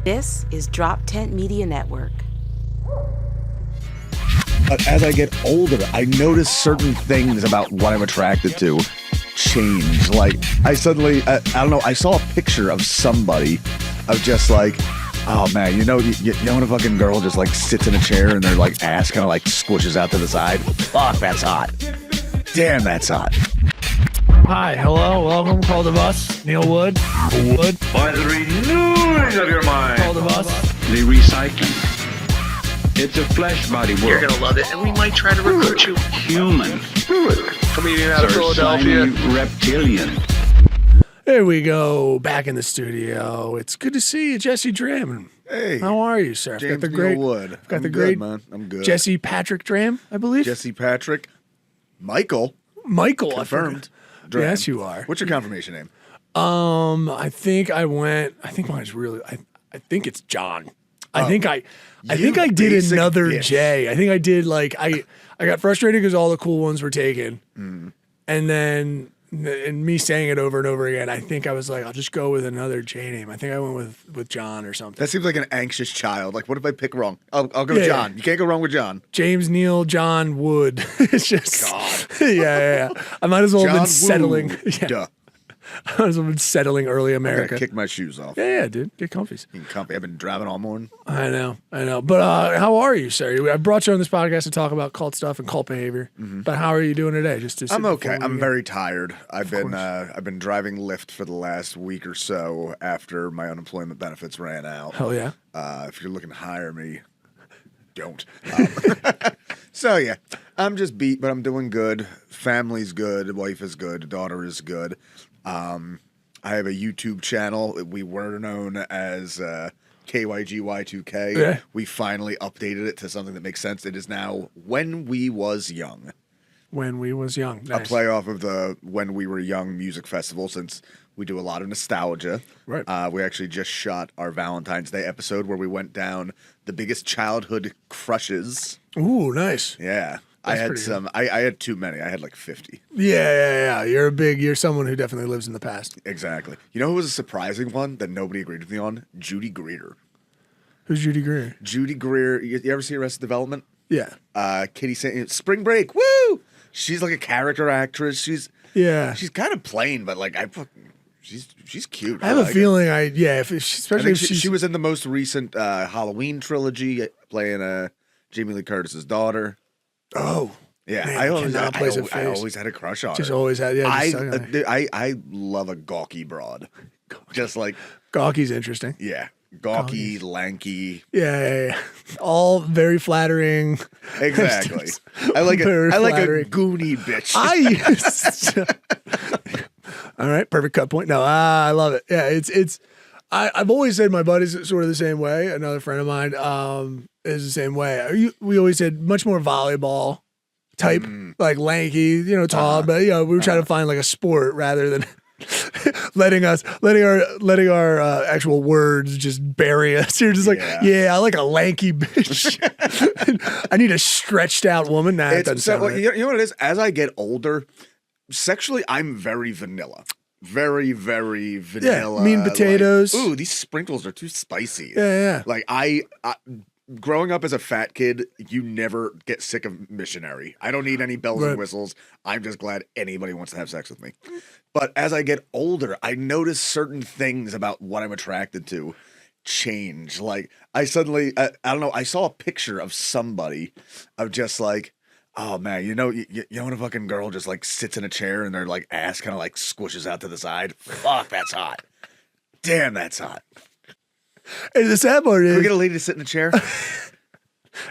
This is Drop Tent Media Network. But as I get older, I notice certain things about what I'm attracted to change. Like, I suddenly, I don't know, I saw a picture of somebody of just like, oh man, you know when a fucking girl just like sits in a chair and their like ass kind of like squishes out to the side? Fuck, that's hot. Damn, that's hot. Hi, hello, welcome, Call the Bus, Neil Wood. By the renewing of your mind. Call the Bus. The recycling. It's a flesh body world. You're gonna love it, and we might try to recruit you. Human. Comedian out of Or Philadelphia. slimy reptilian. There we go, back in the studio. It's good to see you, Jesse Draham. Hey, How are you, sir? James Neal Wood. Got I'm the good, great man. I'm good. Jesse Patrick Draham, I believe. Jesse Patrick, Michael, Michael, confirmed. I forgot. Yes, you are. What's your confirmation name? I think mine's really. I think it's John. I think I did basic another bitch. J. I think I did like I got frustrated because all the cool ones were taken, and then and me saying it over and over again. I think I was like, I'll just go with another J name. I think I went with John or something. That seems like an anxious child. Like, what if I pick wrong? I'll go Yeah, John. yeah. You can't go wrong with John. James Neal John Wood. It's just God. yeah. I might as well have John been settling. Woo. Yeah, Duh. I might as well have been settling early I'm America. gonna kick my shoes off. Yeah, dude, get comfies. Being comfy. I've been driving all morning. I know. But how are you, sir? I brought you on this podcast to talk about cult stuff and cult behavior. But how are you doing today? I'm okay. I'm very tired. I've been driving Lyft for the last week or so after my unemployment benefits ran out. Hell yeah. If you're looking to hire me, don't. So yeah, I'm just beat, but I'm doing good. Family's good. Wife is good. Daughter is good. I have a YouTube channel. We were known as KYGY2K. Yeah. We finally updated it to something that makes sense. It is now When We Was Young. When we was young. A Nice. play off of the When We Were Young music festival, since we do a lot of nostalgia. Right. We actually just shot our Valentine's Day episode where we went down the biggest childhood crushes. Ooh, nice. Yeah. I That's had pretty some. I had too many. I had like 50. Yeah. You're someone who definitely lives in the past. Exactly. You know who was a surprising one that nobody agreed with me on? Judy Greer. Who's Judy Greer? Judy Greer. You ever see Arrested Development? Yeah. Kitty saying Spring Break. Woo! She's like a character actress. She's kind of plain, but like she's cute. I have a like her. feeling especially if She was in the most recent Halloween trilogy, playing Jamie Lee Curtis's daughter. Oh. Yeah, Man, I cannot place a I face. always had a crush on Just her. always had I love a gawky broad. Just like, Gawky's interesting. yeah, gawky, lanky. Yeah. All very flattering. Exactly. I like Very a flattering. goony bitch. I used to. All right, perfect cut point. No, I love it. Yeah, I've always said my buddy's sort of the same way. Another friend of mine is the same way. We always said much more volleyball type, like lanky, tall, but we were trying to find like a sport rather than letting our actual words just bury us. You're just like, I like a lanky bitch. I need a stretched out woman. Nah, it doesn't sound right. You know what it is? As I get older, sexually, I'm very vanilla. Very, very vanilla. Yeah, mean potatoes. Like, ooh, these sprinkles are too spicy. Yeah. Like I growing up as a fat kid, you never get sick of missionary. I don't need any bells and whistles. I'm just glad anybody wants to have sex with me. But as I get older, I notice certain things about what I'm attracted to change. Like I suddenly, I don't know, I saw a picture of somebody of just like, oh man, you know when a fucking girl just like sits in a chair and their like ass kind of like squishes out to the side? Fuck, that's hot. Damn, that's hot. And the sad part Can we is, get a lady to sit in a chair?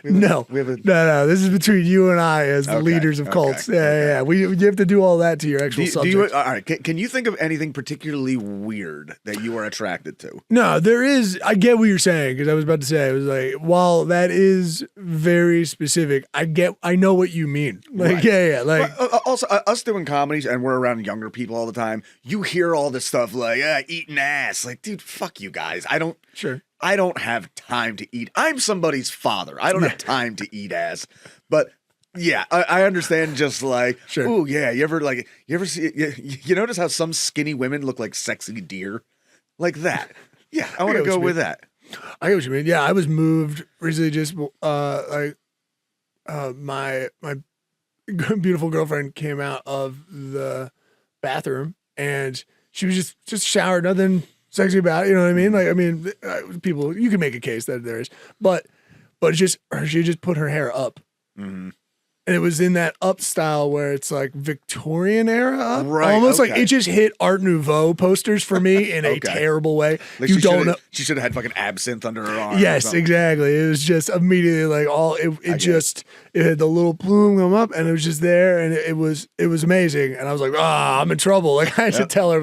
no. This is between you and I as the Okay, leaders of cults. okay, Yeah. You have to do all that to your actual subject. All right, can you think of anything particularly weird that you are attracted to? No, there is. I get what you're saying because I was about to say, I was like, while that is very specific, I know what you mean. Like, Right. yeah. Like, But, also, us doing comedies and we're around younger people all the time, you hear all this stuff like, eating ass. Like, dude, fuck you guys. sure. I don't have time to eat. I'm somebody's father. I don't have time to eat ass. But yeah, I understand. Just like, Sure. ooh, yeah. You ever see? You notice how some skinny women look like sexy deer, like that? Yeah, I want to go with that. I get what you mean. Yeah, I was moved recently. Just my beautiful girlfriend came out of the bathroom and she was just showered, nothing sexy about it, you know what I mean? Like, I mean, people, you can make a case that there is, but just she just put her hair up. Mm-hmm. And it was in that up style where it's like Victorian era up. Right, Almost okay. like it just hit Art Nouveau posters for me in a terrible way. Like you don't know. She should have had fucking absinthe under her arm. Yes, exactly. It was just immediately like it had the little plume come up and it was just there and it was amazing. And I was like, I'm in trouble. Like I had to tell her,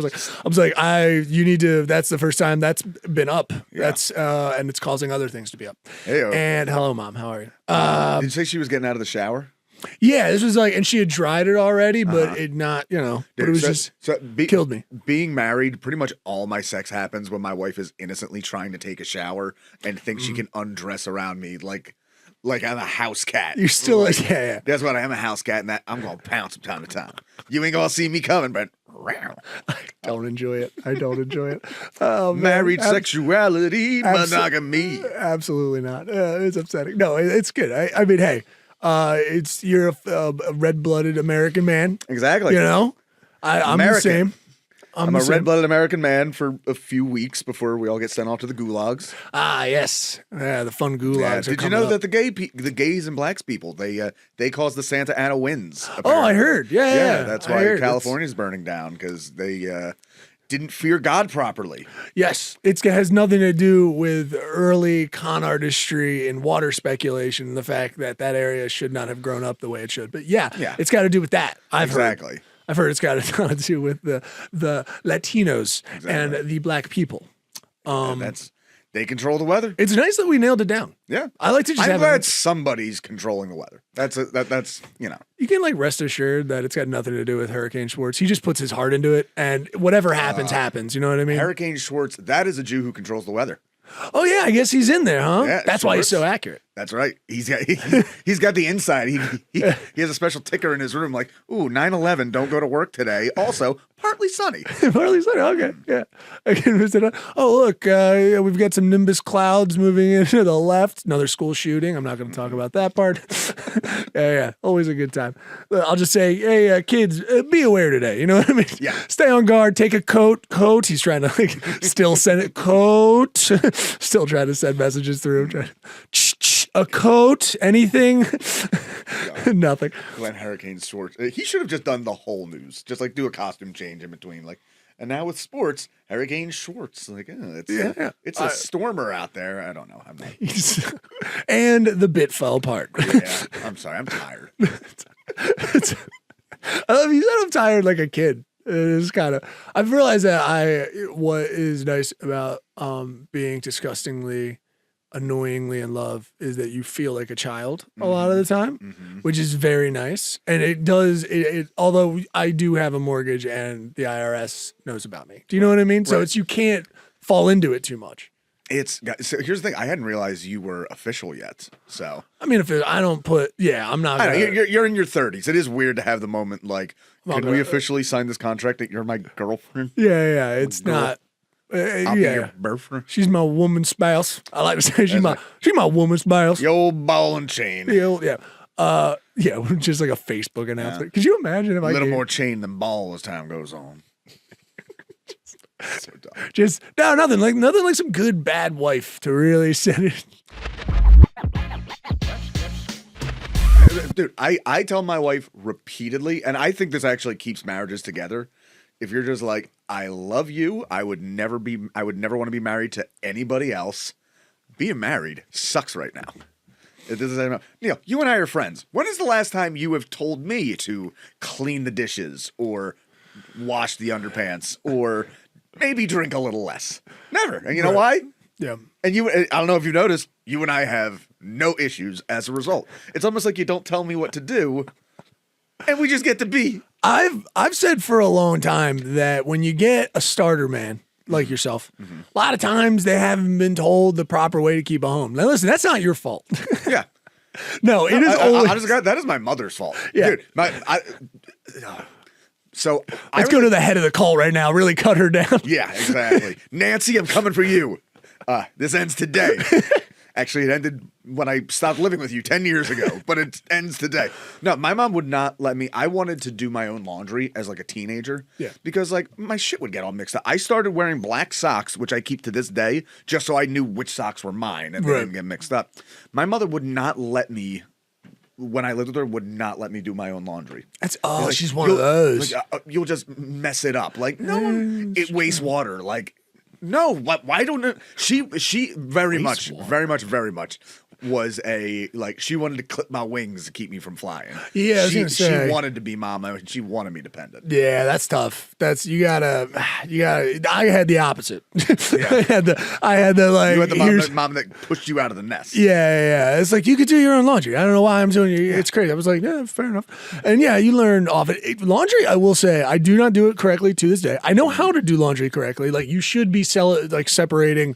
you need to, that's the first time that's been up. Yeah. That's, and it's causing other things to be up. Hey-o. And hello, Mom. How are you? Did you say she was getting out of the shower? Yeah, this was like, and she had dried it already, but it not, but it was killed me. Being married, pretty much all my sex happens when my wife is innocently trying to take a shower and thinks she can undress around me like I'm a house cat. You're still yeah. That's what I am, a house cat, and that I'm gonna pounce from time to time. You ain't gonna see me coming, but I don't enjoy it. Oh, married sexuality, monogamy. Absolutely not. It's upsetting. No, it's good. I mean, hey. You're a red-blooded American man. Exactly. I'm the same. I'm a red-blooded American man for a few weeks before we all get sent off to the gulags. Ah, yes. Yeah, the fun gulags. Yeah. Did you know that the gays and blacks people, they cause the Santa Ana winds? Apparently. Oh, I heard. Yeah. That's why California's burning down, because they didn't fear God properly. Yes. It has nothing to do with early con artistry and water speculation and the fact that area should not have grown up the way it should. But yeah. It's got to do with that. I've heard it's got to do with the Latinos and the black people. They control the weather. It's nice that we nailed it down. Yeah. I like to just I'm glad somebody's controlling the weather. That's You can rest assured that it's got nothing to do with Hurricane Schwartz. He just puts his heart into it and whatever happens. You know what I mean? Hurricane Schwartz, that is a Jew who controls the weather. Oh yeah, I guess he's in there, huh? Yeah, that's why he's so accurate. That's right. He's got the inside. He has a special ticker in his room like, ooh, 9/11, don't go to work today. Also, partly sunny. Partly sunny. Okay. Yeah. I can visit. Oh, look, we've got some nimbus clouds moving into the left. Another school shooting. I'm not going to talk about that part. Yeah. Always a good time. I'll just say, hey, kids, be aware today. You know what I mean? Yeah. Stay on guard. Take a coat. He's trying to still send it. Coat. Still trying to send messages through. A coat, anything? Nothing. Glenn Hurricane Schwartz. He should have just done the whole news. Just do a costume change in between. And now with sports, Hurricane Schwartz. It's a stormer out there. I don't know. I'm not. And the bit fell apart. Yeah. I'm sorry. I'm tired. You said I'm tired like a kid. It's kind of. I've realized that what is nice about being disgustingly, annoyingly in love is that you feel like a child a lot of the time, which is very nice. And it does. Although I do have a mortgage and the IRS knows about me. Do you know what I mean? So you can't fall into it too much. So here's the thing. I hadn't realized you were official yet. So I mean, I'm not. You're in your 30s. It is weird to have the moment can we officially sign this contract that you're my girlfriend? Yeah. It's not. I'll be your boyfriend. She's my woman spouse. I like to say she's my woman spouse. The old ball and chain. Yeah. Just like a Facebook announcement. Could you imagine if a little more chain than ball as time goes on? So dumb. Nothing like some good bad wife to really send it. Dude, I tell my wife repeatedly, and I think this actually keeps marriages together. If you're just like, I love you, I would never want to be married to anybody else. Being married sucks right now. Neil, you and I are friends. When is the last time you have told me to clean the dishes or wash the underpants or maybe drink a little less? Never. And you know why? Yeah. And I don't know if you noticed, you and I have no issues as a result. It's almost like you don't tell me what to do, and we just get to be. I've said for a long time that when you get a starter man like yourself, a lot of times they haven't been told the proper way to keep a home. Now listen, that's not your fault. Yeah. No, it is always. Honestly, God, that is my mother's fault. Yeah. Dude, let's go to the head of the call right now. Really cut her down. Yeah, exactly. Nancy, I'm coming for you. This ends today. Actually, it ended when I stopped living with you 10 years ago, but it ends today. No, my mom would not let me. I wanted to do my own laundry as like a teenager. Yeah. Because like my shit would get all mixed up. I started wearing black socks, which I keep to this day, just so I knew which socks were mine and they didn't get mixed up. My mother would not let me, when I lived with her, would not let me do my own laundry. That's Like, she's one of those. Like, you'll just mess it up. Like, no, it wastes water. Like, no, why don't it? She very much was a, like, she wanted to clip my wings to keep me from flying. Yeah, I was gonna say. She wanted to be mama, and she wanted me dependent. Yeah, that's tough. You gotta. I had the opposite. I had the like. You had the mom that pushed you out of the nest. Yeah. It's like you could do your own laundry. I don't know why I'm doing it. It's crazy. I was like, yeah, fair enough. And yeah, you learn off it. Laundry, I will say, I do not do it correctly to this day. I know how to do laundry correctly. Like you should be separating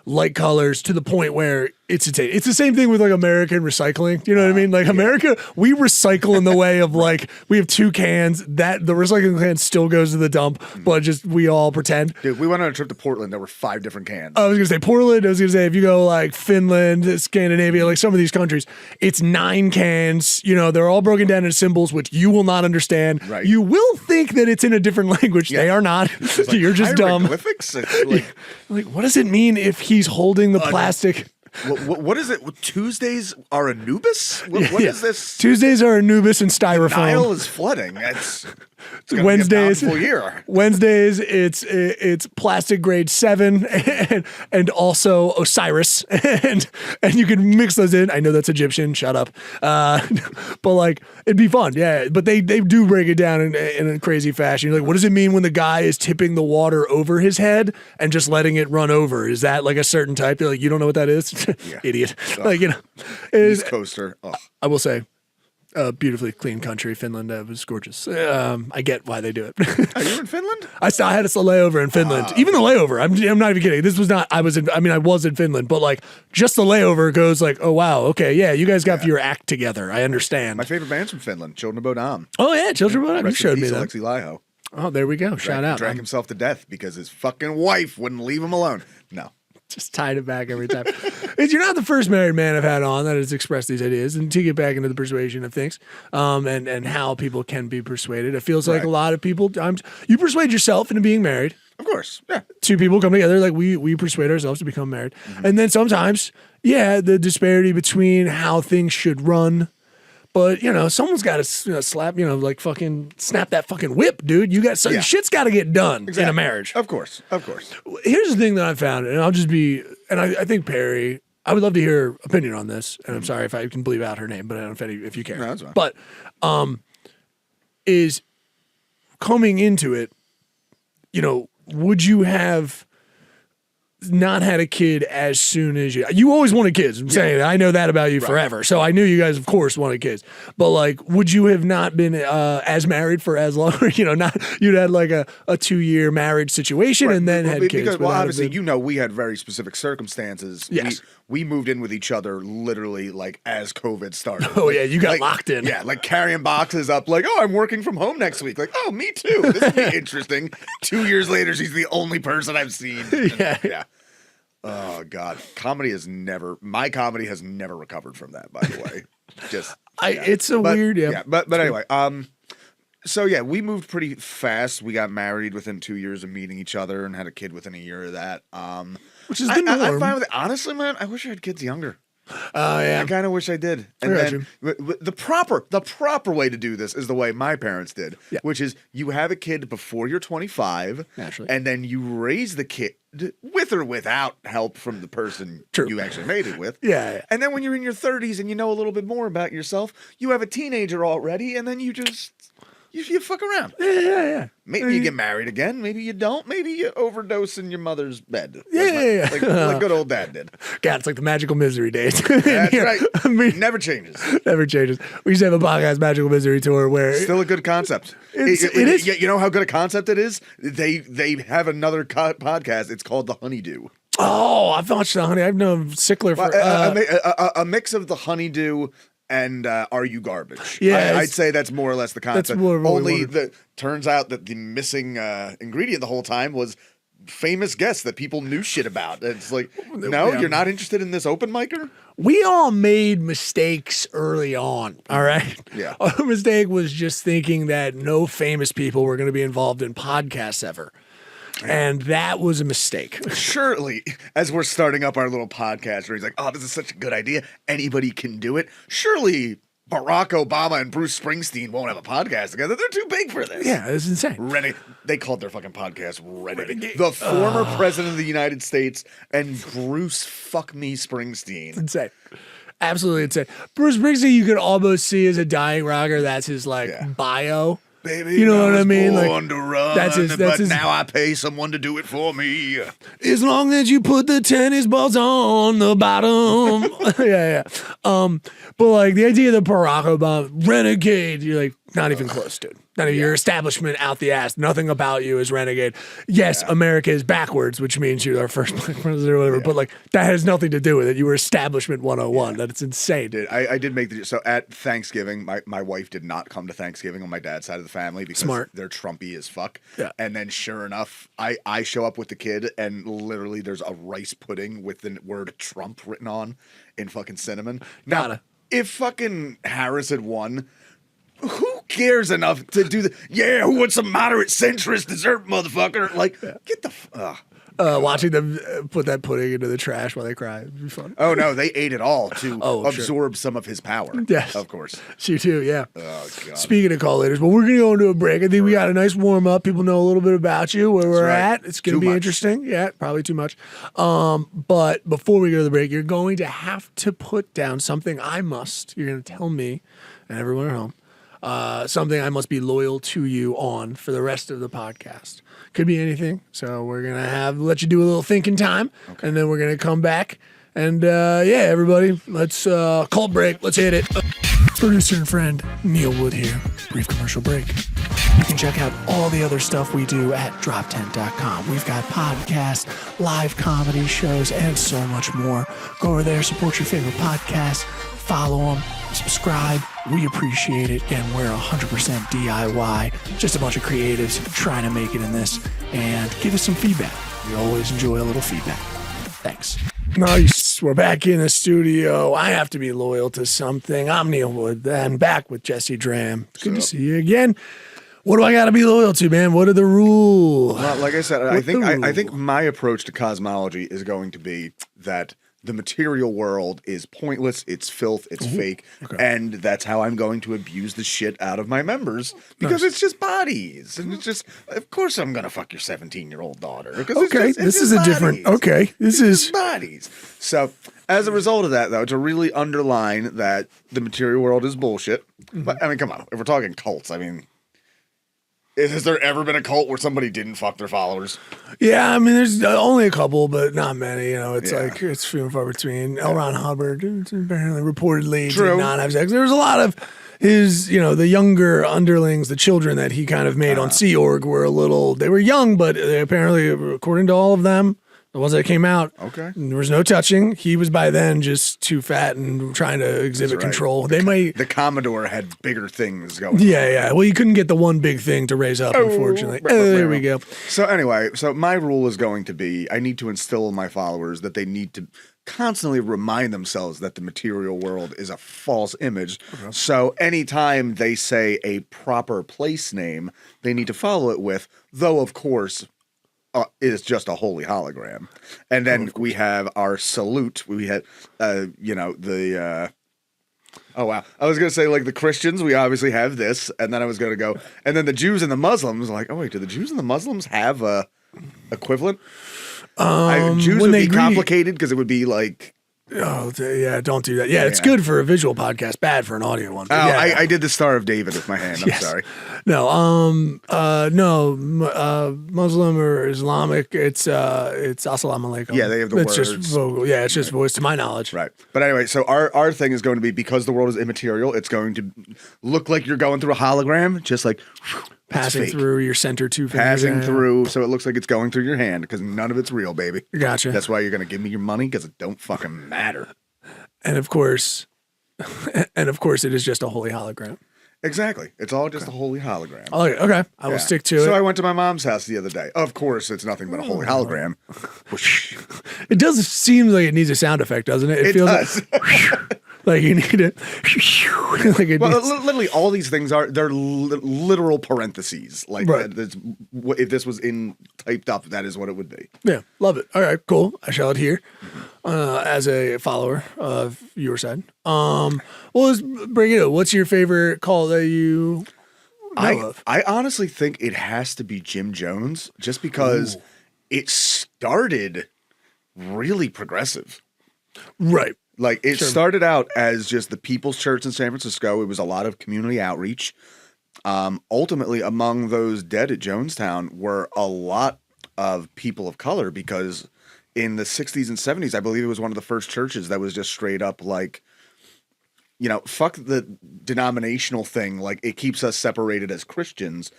light colors to the point where it's insane. It's the same thing with like American recycling. You know what I mean? Like America, we recycle in the way of like we have 2 cans that the recycling can still goes to the dump, but just we all pretend. Dude, we went on a trip to Portland. There were 5 different cans. I was gonna say Portland. I was gonna say if you go like Finland, Scandinavia, like some of these countries, it's 9 cans. You know, they're all broken down into symbols, which you will not understand. Right. You will think that it's in a different language. Yeah. They are not. Like, You're just dumb. hieroglyphics? It's Like, what does it mean if he's holding the plastic? what is it? Tuesdays are Anubis? What is this? Tuesdays are Anubis and styrofoam. Nile is flooding. It's gonna Wednesdays. be a bountiful year. Wednesdays, it's plastic grade 7 and also Osiris, and you can mix those in. I know that's Egyptian. Shut up. But like it'd be fun, yeah. But they do break it down in a crazy fashion. You're like, what does it mean when the guy is tipping the water over his head and just letting it run over? Is that like a certain type? They're like, you don't know what that is, idiot. Like East Coaster. Oh. I will say. Beautifully clean country. Finland was gorgeous. I get why they do it. Are you in Finland? I had a layover in Finland. Even the layover, I'm not even kidding. This was not. I was in Finland, but like just the layover goes like, oh wow, okay, yeah, you guys got your act together. I understand. My favorite band's from Finland, Children of Bodom. Oh yeah, Children of Bodom. You Rest in showed me peace, that. Alexi Laiho. Oh, there we go. Shout out. Drank himself to death because his fucking wife wouldn't leave him alone. No. Just tied it back every time. You're not the first married man I've had on that has expressed these ideas, and to get back into the persuasion of things, and how people can be persuaded. It feels like a lot of people. You persuade yourself into being married. Of course, yeah. 2 people come together, like we persuade ourselves to become married, and then sometimes, the disparity between how things should run. But someone's got to slap, like fucking snap that fucking whip, dude. You got shit's got to get done in a marriage. Of course. Here's the thing that I found, and I'll just be, and I think Perry, I would love to hear her opinion on this. And I'm sorry if I can bleep out her name, but I don't know if you care. No, that's fine. But is coming into it, would you have not had a kid as soon as you always wanted kids. I'm saying I know that about you forever. So I knew you guys, of course, wanted kids. But like, would you have not been as married for as long? You'd had like a 2-year marriage situation and then had kids. Because obviously, we had very specific circumstances. Yes. We moved in with each other literally like as COVID started. Oh yeah, you got locked in. Yeah, like carrying boxes up. Like, oh, I'm working from home next week. Like, oh, me too. This will be interesting. 2 years later, she's the only person I've seen. Yeah. Oh God, my comedy has never recovered from that. By the way, it's weird. Yeah, but anyway, so yeah, we moved pretty fast. We got married within 2 years of meeting each other and had a kid within a year of that. Which is the norm. I'm fine with it. Honestly, man, I wish I had kids younger. Yeah. I kind of wish I did. And then the proper way to do this is the way my parents did, which is you have a kid before you're 25, naturally, and then you raise the kid with or without help from the person you actually made it with. Yeah. And then when you're in your 30s and you know a little bit more about yourself, you have a teenager already, and then you just you fuck around. Yeah. Maybe you get married again. Maybe you don't. Maybe you overdose in your mother's bed. Yeah. Like good old dad did. God, it's like the magical misery days. That's right. I mean, never changes. Never changes. We used to have a podcast, Magical Misery Tour, where still a good concept. It is. You know how good a concept it is? They have another podcast. It's called The Honeydew. Oh, I've watched The Honey. I've known Sickler for a mix of The Honeydew and Are You Garbage? Yeah, I'd say that's more or less the concept. That's more Only turns out that the missing ingredient the whole time was famous guests that people knew shit about. It's like, no, you're not interested in this open micer? We all made mistakes early on, all right? Yeah. Our mistake was just thinking that no famous people were going to be involved in podcasts ever. And that was a mistake. Surely, as we're starting up our little podcast where he's like, oh, this is such a good idea. Anybody can do it. Surely Barack Obama and Bruce Springsteen won't have a podcast together. They're too big for this. Yeah, it's insane. They called their fucking podcast Renegade. The former president of the United States and Bruce fuck me Springsteen. Insane. Absolutely insane. Bruce Springsteen, you could almost see as a dying rocker. That's his bio. Baby, you know what I mean? Born to run, that's his, now I pay someone to do it for me. As long as you put the tennis balls on the bottom. yeah. But like the idea of the Barack Obama renegade, you're like, not even close, dude. None of your establishment out the ass. Nothing about you is renegade. Yes, America is backwards, which means you're our first black president or whatever. But like that has nothing to do with it. You were establishment 101. That it's insane. Dude, I did make so at Thanksgiving, my wife did not come to Thanksgiving on my dad's side of the family because they're Trumpy as fuck. Yeah. And then sure enough, I show up with the kid and literally there's a rice pudding with the word Trump written on in fucking cinnamon. Now, if fucking Harris had won, who cares enough to do the who wants some moderate centrist dessert, motherfucker? Like, get the watching them put that pudding into the trash while they cry. It'd be fun. Oh no, they ate it all to absorb some of his power. Yes, of course. You too. Yeah. Oh god. Speaking of call laters, well, we're gonna go into a break. I think we got a nice warm up. People know a little bit about you, where we're at. It's gonna be interesting. Yeah, probably too much. But before we go to the break, you're going to have to put down something you're gonna tell me and everyone at home. Something I must be loyal to you on for the rest of the podcast. Could be anything. So we're going to let you do a little thinking time, and then we're going to come back. And everybody, let's call break. Let's hit it. Producer and friend Neil Wood here. Brief commercial break. You can check out all the other stuff we do at droptent.com. We've got podcasts, live comedy shows, and so much more. Go over there, support your favorite podcasts, follow them, subscribe. We appreciate it. Again, we're 100% DIY. Just a bunch of creatives trying to make it in this. And give us some feedback. We always enjoy a little feedback. Thanks. Nice. We're back in the studio. I have to be loyal to something. I'm Neil Wood. I'm back with Jesse Draham. Good to see you again. What do I got to be loyal to, man? What are the rules? Well, like I said, I think my approach to cosmology is going to be that the material world is pointless, it's filth, it's fake, and that's how I'm going to abuse the shit out of my members because it's just bodies. And it's just, of course I'm going to fuck your 17-year-old daughter. This is a different, this is bodies. So as a result of that, though, to really underline that the material world is bullshit, but I mean, come on, if we're talking cults, I mean, has there ever been a cult where somebody didn't fuck their followers? Yeah, I mean, there's only a couple, but not many. You know, it's like it's few and far between. L. Ron Hubbard apparently reportedly did not have sex. There was a lot of his, the younger underlings, the children that he kind of made on Sea Org they were young, but they apparently, according to all of them, the ones that came out, there was no touching. He was by then just too fat and trying to exhibit control. The Commodore had bigger things going. Yeah. Well, you couldn't get the one big thing to raise up, unfortunately. There we go. So anyway, my rule is going to be I need to instill in my followers that they need to constantly remind themselves that the material world is a false image. So anytime they say a proper place name, they need to follow it with, though, of course, is just a holy hologram. And then we have our salute. We had, oh wow. I was going to say like the Christians, we obviously have this. And then I was going to go, and then the Jews and the Muslims, like, oh wait, do the Jews and the Muslims have a equivalent? Jews would be complicated because it would be like, oh yeah, don't do that. Yeah, it's good for a visual podcast, bad for an audio one. I did the Star of David with my hand. I'm sorry. No, Muslim or Islamic. It's assalamu alaikum. Yeah, they have the words. It's just vocal. Yeah, it's just voice to my knowledge. Right. But anyway, so our thing is going to be, because the world is immaterial, it's going to look like you're going through a hologram, just like passing through your center two fingers. Passing through, so it looks like it's going through your hand, because none of it's real, baby. Gotcha. That's why you're going to give me your money, because it don't fucking matter. And of course, it is just a holy hologram. Exactly. It's all just a holy hologram. Oh, okay. I will stick to So it. I went to my mom's house the other day. Of course, it's nothing but a holy hologram. It does seem like it needs a sound effect, doesn't it? It feels does. like you need it. Like it Well, needs, literally, all these things they're literal parentheses. Like Right. if this was typed up, that is what it would be. yeah, love it. All right, cool. I shall adhere as a follower of your side. Well, let's bring it up. What's your favorite cult that you know of? I honestly think it has to be Jim Jones, just because it started really progressive. Right. Like it started out as just the People's Church in San Francisco. It was a lot of community outreach. Ultimately, among those dead at Jonestown were a lot of people of color, because in the 60s and 70s, I believe it was one of the first churches that was just straight up like, fuck the denominational thing. Like, it keeps us separated as Christians.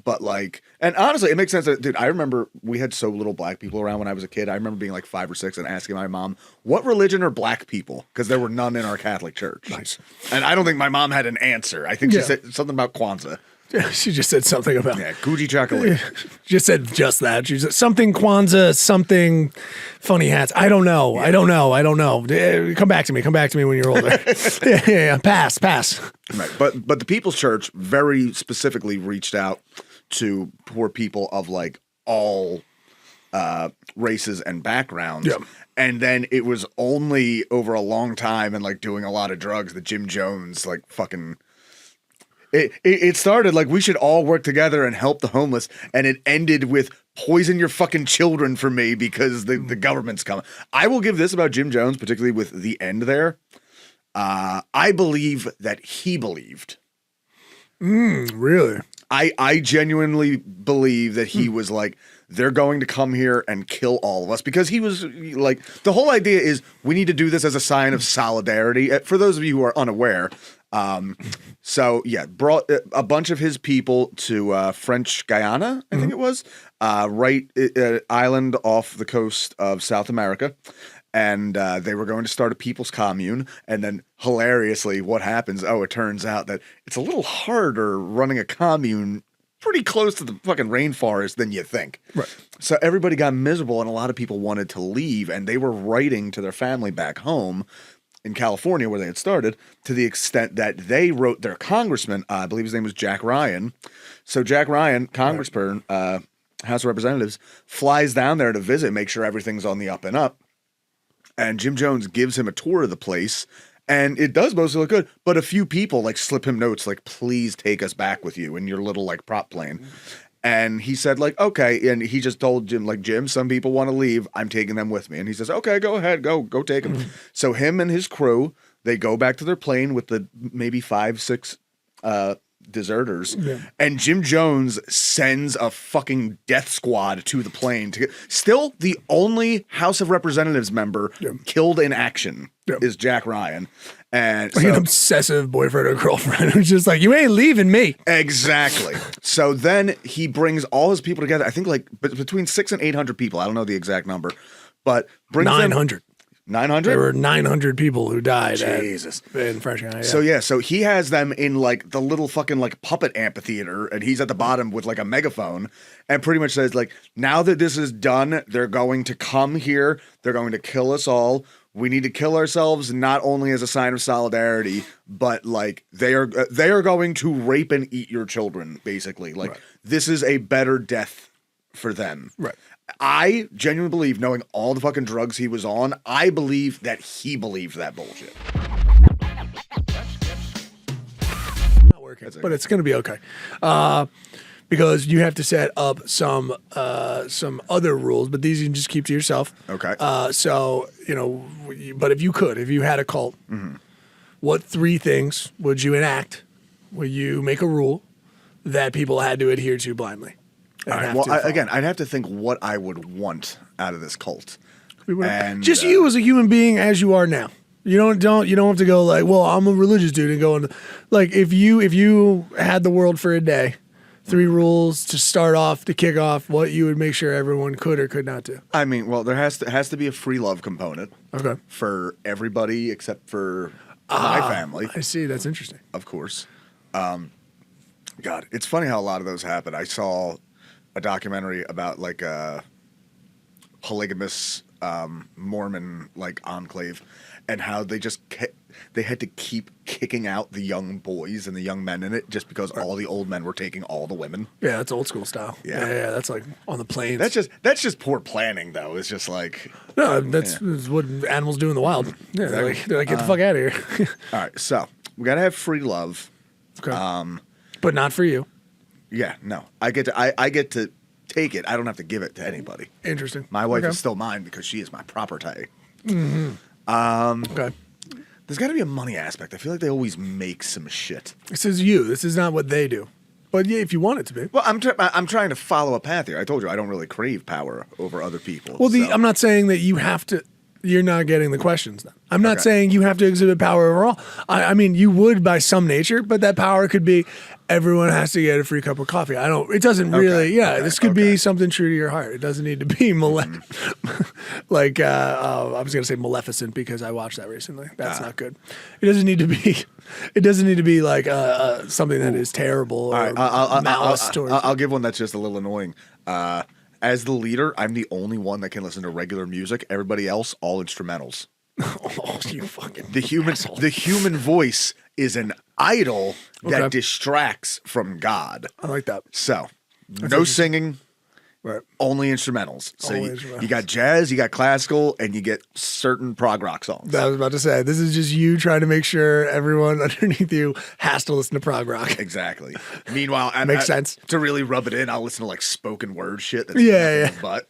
But like, and honestly, it makes sense. Dude, I remember we had so little black people around when I was a kid. I remember being like 5 or 6 and asking my mom, what religion are black people? Because there were none in our Catholic church. Nice. And I don't think my mom had an answer. I think she said something about Kwanzaa. She just said something about Gucci chocolate. just said just that. She said something Kwanzaa, something funny hats. I don't know. I don't know. Come back to me. Come back to me when you're older. yeah. Pass. Right. But the People's Church very specifically reached out to poor people of like all races and backgrounds. Yeah. And then it was only over a long time and like doing a lot of drugs that Jim Jones like fucking... It started like we should all work together and help the homeless, and it ended with poison your fucking children for me because the government's coming. I will give this about Jim Jones, particularly with the end there. I believe that he believed. Really? I genuinely believe that he was like, they're going to come here and kill all of us, because he was like, the whole idea is we need to do this as a sign of solidarity. For those of you who are unaware, brought a bunch of his people to French Guyana, I think it was, island off the coast of South America. And they were going to start a people's commune. And then hilariously, what happens? Oh, it turns out that it's a little harder running a commune pretty close to the fucking rainforest than you think. Right. So everybody got miserable, and a lot of people wanted to leave, and they were writing to their family back home in California where they had started, to the extent that they wrote their congressman, I believe his name was Jack Ryan. So Jack Ryan, congressperson, House of Representatives, flies down there to visit, make sure everything's on the up and up. And Jim Jones gives him a tour of the place, and it does mostly look good. But a few people like slip him notes like, please take us back with you in your little like prop plane. And he said like, okay. And he just told Jim, like, Jim, some people want to leave. I'm taking them with me. And he says, okay, go ahead. Go take them. So him and his crew, they go back to their plane with the maybe 5, 6 deserters. Yeah. And Jim Jones sends a fucking death squad to the plane to get, still the only House of Representatives member killed in action is Jack Ryan. And like an obsessive boyfriend or girlfriend who's just like, you ain't leaving me. Exactly. So then he brings all his people together. I think like between 600 and 800 people. I don't know the exact number, but brings 900. 900? There were 900 people who died. Jesus. In French Guiana. Yeah. So he has them in like the little fucking like puppet amphitheater, and he's at the bottom with like a megaphone, and pretty much says like, now that this is done, they're going to come here. They're going to kill us all. We need to kill ourselves, not only as a sign of solidarity, but like they are going to rape and eat your children, basically. Like this is a better death for them. Right. I genuinely believe, knowing all the fucking drugs he was on, I believe that he believed that bullshit. Not working, but it's going to be okay. Because you have to set up some other rules, but these you can just keep to yourself. Okay. So, but if you had a cult, what 3 things would you enact? Would you make a rule that people had to adhere to blindly? All right. Well, I'd have to think what I would want out of this cult. And, just you as a human being as you are now. You don't have to go like, well, I'm a religious dude, and go and like if you had the world for a day, 3 rules to start off, to kick off, what you would make sure everyone could or could not do. I mean, well, there has to be a free love component. Okay. For everybody except for my family. I see. That's interesting. Of course. God, it's funny how a lot of those happen. I saw a documentary about like a polygamous Mormon like enclave, and how they just they had to keep kicking out the young boys and the young men in it just because all the old men were taking all the women. Yeah, that's old school style. Yeah, that's like on the plains. That's just poor planning, though. It's just like that's what animals do in the wild. Yeah, Exactly. they're like get the fuck out of here. all right. So we gotta have free love. Okay. But not for you. Yeah, no, I get to take it. I don't have to give it to anybody. Interesting. My wife Okay. is still mine because she is my property. Okay. There's got to be a money aspect. I feel like they always make some shit. This is you. This is not what they do. But yeah, if you want it to be. Well, I'm trying to follow a path here. I told you I don't really crave power over other people. Well, so. I'm not saying that you have to. You're not getting the questions then. I'm not Okay. saying you have to exhibit power overall. I mean, you would by some nature, but that power could be everyone has to get a free cup of coffee. It doesn't really, this could be something true to your heart. It doesn't need to be like, I was going to say Maleficent because I watched that recently. That's not good. It doesn't need to be like something that is terrible or malice towards. I'll give one that's just a little annoying. As the leader, I'm the only one that can listen to regular music. Everybody else, all instrumentals. Oh, you fucking The human voice is an idol that Okay. distracts from God. I like that. So, no singing, Right. only instrumentals. So Only you instrumentals. got jazz, you got classical, and you get certain prog rock songs. I was about to say, this is just you trying to make sure everyone underneath you has to listen to prog rock. Exactly. Meanwhile, Makes sense. To really rub it in, I'll listen to like spoken word shit. That's Yeah. But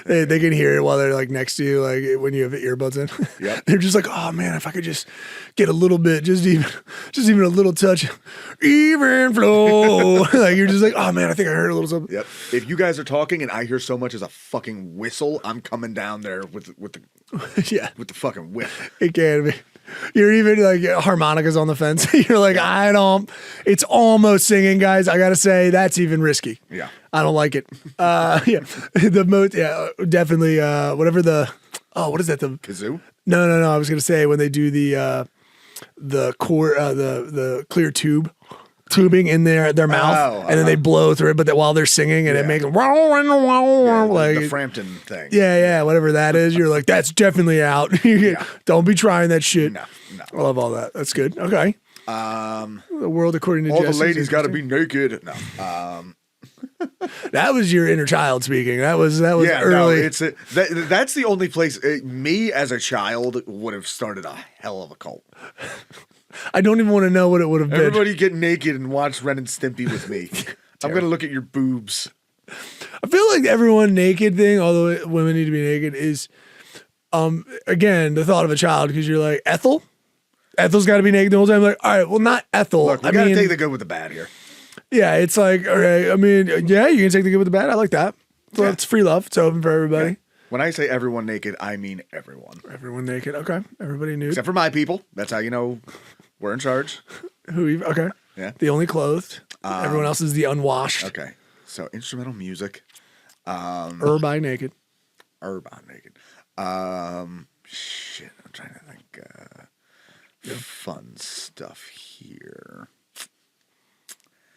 They can hear it while they're like next to you, like when you have earbuds in. Yep. They're just like, oh man, if I could just get a little bit, just even a little touch, even flow. Like you're just like, oh man, I think I heard a little something. yep. If you guys are talking and I hear so much as a fucking whistle, I'm coming down there with the Yeah, with the fucking whip. it can be. You're even like harmonicas on the fence. You're like, it's almost singing, guys. I gotta say, that's even risky. Yeah. I don't like it. Definitely. Whatever what is that? The Kazoo? No. I was gonna say when they do the core, the clear tubing in their mouth, and then they blow through it, but while they're singing, and it makes like the Frampton thing. yeah, whatever that is. You're like, that's definitely out. Don't be trying that shit. No. I love all that. That's good. Okay. The world according to All the Jesse's ladies got to be interesting. naked. No. That was your inner child speaking. That was Yeah, early. no, that's the only place me as a child would have started a hell of a cult. I don't even want to know what it would have been. Everybody get naked and watch Ren and Stimpy with me. I'm gonna look at your boobs. I feel like everyone naked thing, although women need to be naked, is again the thought of a child because you're like Ethel's got to be naked the whole time. Like, all right, well, not Ethel. Look, we gotta take the good with the bad here. Yeah, it's like, all right. I mean, yeah, you can take the good with the bad. I like that. So it's free love. It's open for everybody. When I say everyone naked, I mean everyone. Everyone naked. Okay. Everybody nude. Except for my people. That's how you know we're in charge. Okay. Yeah. The only clothed. Everyone else is the unwashed. Okay. So instrumental music. Urbi naked. Urban naked. Shit. I'm trying to think. Fun stuff here.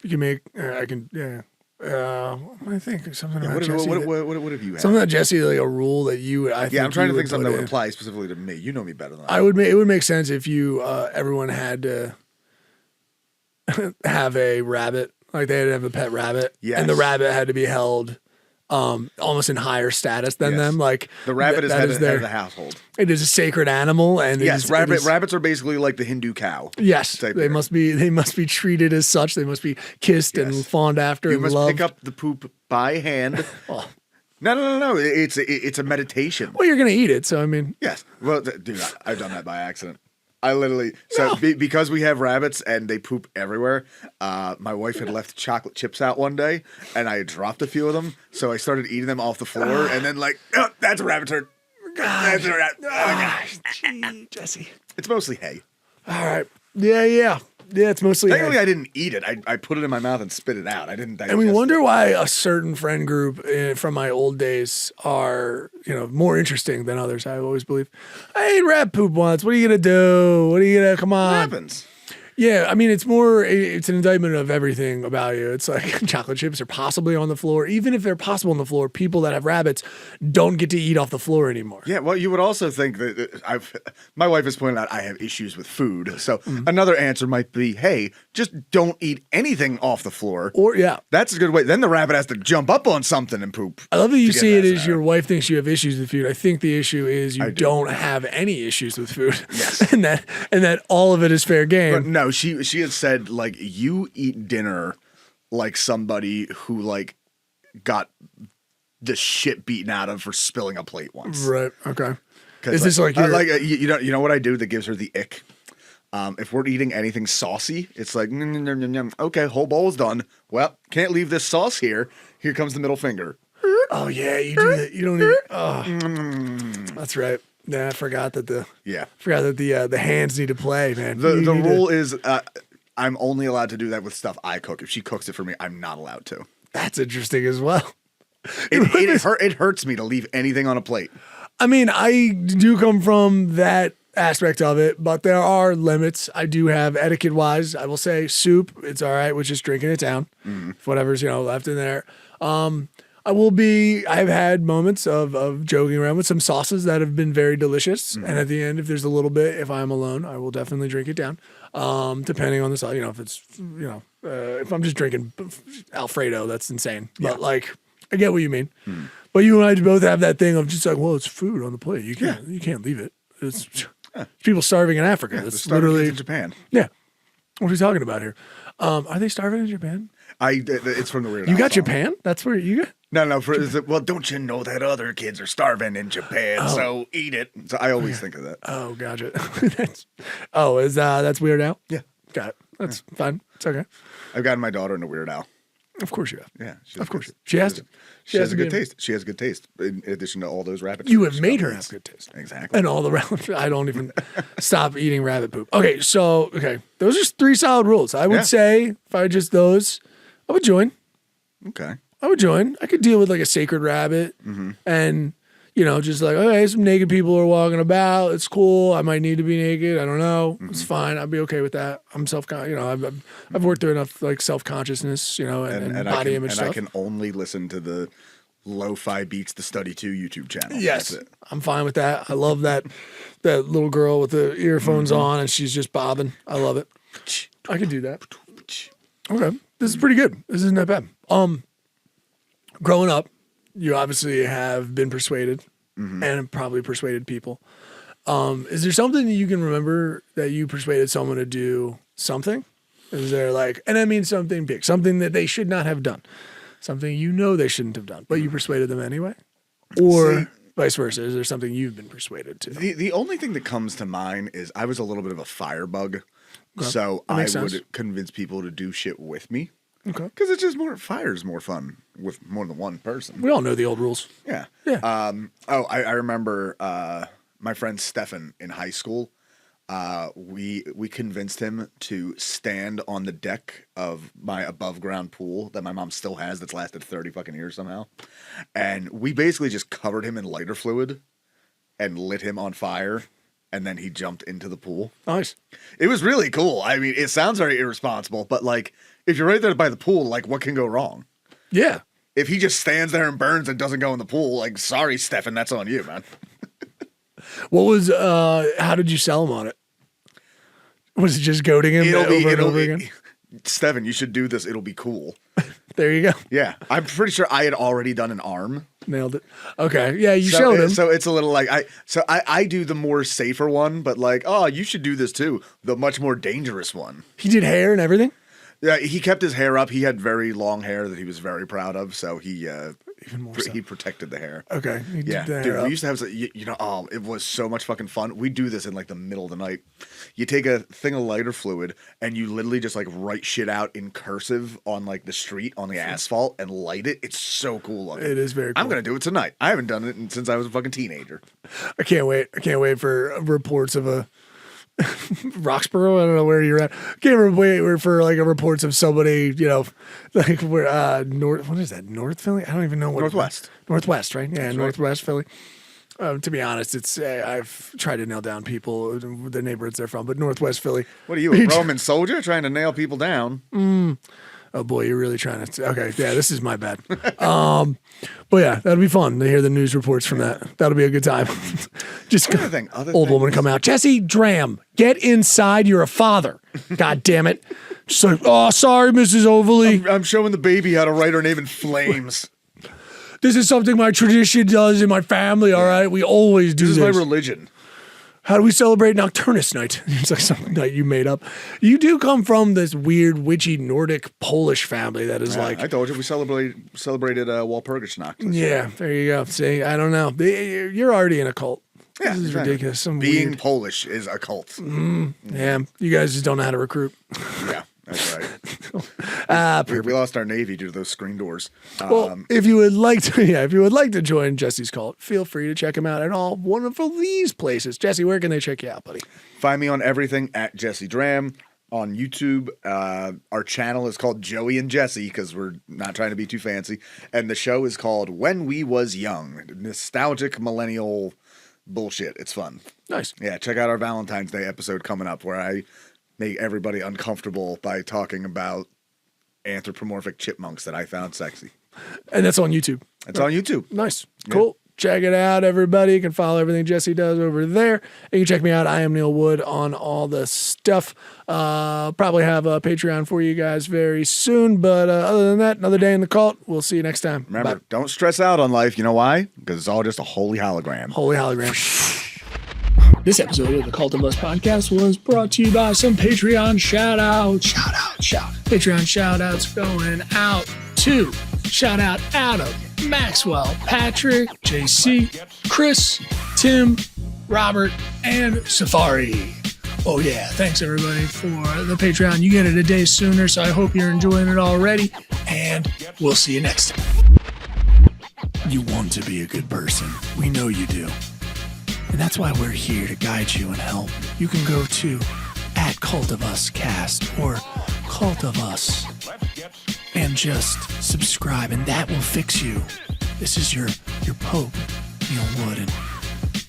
You can make. I can. Yeah. I think something about What Jesse. have you had? Something about Jesse, like a rule that you. I think Yeah, I'm trying you to think would something that put would in. apply specifically to me. You know me better than I. I would. It would make sense if you. Everyone had to have a rabbit. Like they had to have a pet rabbit. Yes. And the rabbit had to be held. Almost in higher status than Yes. them. Like The rabbit is that head is of their- the household. It is a sacred animal, and Yes, it is, rabbits are basically like the Hindu cow. Yes, type they here. must be. They must be treated as such. They must be kissed and Yes. fawned after You and must loved. pick up the poop by hand. Oh. No. It's a meditation. Well, you're gonna eat it, so I mean, Yes. Well, dude, I've done that by accident. I literally because we have rabbits and they poop everywhere. My wife had left chocolate chips out one day, and I had dropped a few of them, so I started eating them off the floor, and then like, oh, that's a rabbit turd. That's a rabbit. gee, Jesse. It's mostly hay. All right, yeah. It's mostly. Technically, I didn't eat it. I put it in my mouth and spit it out. I didn't digest And we it. wonder why a certain friend group from my old days are, more interesting than others. I always believe. I ate rat poop once. What are you gonna do? What are you gonna? Come What on. happens? Yeah, I mean, it's an indictment of everything about you. It's like chocolate chips are possibly on the floor. Even if they're possible on the floor, people that have rabbits don't get to eat off the floor anymore. Yeah, well, you would also think that my wife has pointed out I have issues with food. So another answer might be, hey, just don't eat anything off the floor. Or, yeah. That's a good way. Then the rabbit has to jump up on something and poop. I love that you to get see it past as that. your wife thinks you have issues with food. I think the issue is you don't have any issues with food. Yes. and that all of it is fair game. But no, she has said, like, you eat dinner like somebody who, like, got the shit beaten out of for spilling a plate once. Right. Okay. 'Cause, Is this like your- you know what I do that gives her the ick? If we're eating anything saucy, it's like, okay, whole bowl's done. Well, can't leave this sauce here. Here comes the middle finger. Oh yeah, you do that. You don't even. Oh, that's right. Yeah, I forgot that the hands need to play, man. The You need rule to- is I'm only allowed to do that with stuff I cook. If she cooks it for me, I'm not allowed to. That's interesting as well. It hurts me to leave anything on a plate. I mean, I do come from that aspect of it, but there are limits. I do have etiquette wise. I will say soup, it's all right with just drinking it down. If whatever's left in there. I've had moments of joking around with some sauces that have been very delicious. And at the end, if there's a little bit, if I'm alone, I will definitely drink it down. Depending on the sauce, if it's, if I'm just drinking Alfredo, that's insane. But like, I get what you mean. But you and I both have that thing of just like, well, it's food on the plate. You can't leave it. It's people starving in Africa. Yeah, That's starving literally kids in Japan. Yeah. What are we talking about here? Are they starving in Japan? It's from the Weird You Al got song. Japan? That's where you got. No. Well, don't you know that other kids are starving in Japan? So eat it. So I always think of that. Oh, gotcha. That's Weird Al? Yeah. Got it. That's fine. It's okay. I've gotten my daughter into Weird Al. Of course you have. Yeah, Of course. She has to. She has a good to be- taste. She has good taste. In addition to all those rabbit. You treats have made she's her got. have good taste. Exactly. And all the rabbit. I don't even stop eating rabbit poop. Okay, those are 3 solid rules. I would Yeah. say if I just those, I would join. Okay. I would join. I could deal with like a sacred rabbit and, just like, okay, some naked people are walking about. It's cool. I might need to be naked. I don't know. It's fine. I'd be okay with that. I'm I've worked through enough like self-consciousness, and body image stuff. I can only listen to the Lo-Fi Beats the Study 2 YouTube channel. Yes, That's it. I'm fine with that. I love that little girl with the earphones on and she's just bobbing. I love it. I could do that. Okay, this is pretty good. This isn't that bad. Growing up, you obviously have been persuaded and probably persuaded people. Is there something that you can remember that you persuaded someone to do something? Is there and I mean something big, something that they should not have done, something they shouldn't have done, but you persuaded them anyway? Or vice versa? Is there something you've been persuaded to? The only thing that comes to mind is I was a little bit of a firebug. Okay. So That I makes sense. would convince people to do shit with me. Okay. Because it's just fire's more fun with more than one person. We all know the old rules. Yeah. Yeah. I remember my friend Stefan in high school. We convinced him to stand on the deck of my above ground pool that my mom still has that's lasted 30 fucking years somehow. And we basically just covered him in lighter fluid and lit him on fire. And then he jumped into the pool. Nice. It was really cool. I mean, it sounds very irresponsible, but if you're right there by the pool, what can go wrong? Yeah. If he just stands there and burns and doesn't go in the pool, sorry, Stefan, that's on you, man. What was, how did you sell him on it? Was it just goading him over and over again? Stefan, you should do this. It'll be cool. There you go. Yeah. I'm pretty sure I had already done an arm. Nailed it. Okay. Yeah, you showed him. So it's a little I do the more safer one, but you should do this too. The much more dangerous one. He did hair and everything? Yeah, he kept his hair up. He had very long hair that he was very proud of, so he Even more so. he protected the hair. Okay. He Yeah, did the dude, hair we up. used to have, it was so much fucking fun. We do this in the middle of the night. You take a thing of lighter fluid and you literally just write shit out in cursive on the street, on the asphalt and light it. It's so cool looking. It is very cool. I'm going to do it tonight. I haven't done it since I was a fucking teenager. I can't wait. I can't wait for reports of a Roxborough. I don't know where you're at. Can't wait for reports of somebody, where north. What is that? North Philly? I don't even know what. Northwest. Northwest, right? Yeah, That's right. Northwest Philly. To be honest, it's I've tried to nail down people, the neighborhoods they're from, but Northwest Philly. What are you, a Roman soldier trying to nail people down? Oh boy, you're really trying to. Okay, yeah, this is my bad. But yeah, that'll be fun to hear the news reports from that. That'll be a good time. Just Other old woman things. come out. Jesse Draham, get inside. You're a father. God damn it. Just like, oh, sorry, Mrs. Overly. I'm showing the baby how to write her name in flames. This is something my tradition does in my family. All right, we always do This this. is my religion. How do we celebrate Nocturnus Night? It's like some night you made up. You do come from this weird, witchy, Nordic, Polish family that is like. I told you we celebrated Walpurgisnacht. Yeah, there you go. See, I don't know. You're already in a cult. Yeah, This is exactly. ridiculous. Some Being weird. Polish is a cult. Yeah, you guys just don't know how to recruit. Yeah, that's right. We lost our Navy due to those screen doors. Well, if you would like to join Jesse's cult, feel free to check him out at all one of these places. Jesse, where can they check you out, buddy? Find me on everything at Jesse Draham on YouTube. Our channel is called Joey and Jesse because we're not trying to be too fancy, and the show is called When We Was Young. Nostalgic millennial bullshit. It's fun. Nice. Yeah, check out our Valentine's Day episode coming up where I make everybody uncomfortable by talking about anthropomorphic chipmunks that I found sexy. And that's on YouTube. It's on YouTube. Nice. Cool. Check it out, everybody. You can follow everything Jesse does over there. You can check me out. I am Neil Wood on all the stuff. Probably have a Patreon for you guys very soon. But other than that, another day in the cult. We'll see you next time. Remember, Bye. don't stress out on life. You know why? Because it's all just a holy hologram. Holy hologram. This episode of the Cult of Us podcast was brought to you by some Patreon shout-outs. Patreon shout-outs going out to shout out Adam, Maxwell, Patrick, JC, Chris, Tim, Robert, and Safari. Oh yeah, thanks everybody for the Patreon. You get it a day sooner, so I hope you're enjoying it already, and we'll see you next time. You want to be a good person. We know you do. And that's why we're here to guide you and help. You can go to @CultOfUsCast or Cult of Us and just subscribe, and that will fix you. This is your Pope, Neil Wood, and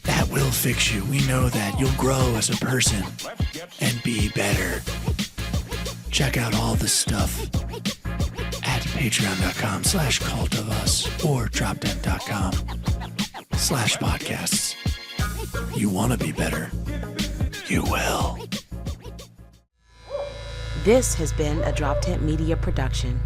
that will fix you. We know that you'll grow as a person and be better. Check out all the stuff at patreon.com/cultofus or dropdead.com/podcasts. You want to be better. You will. This has been a Drop Tent Media production.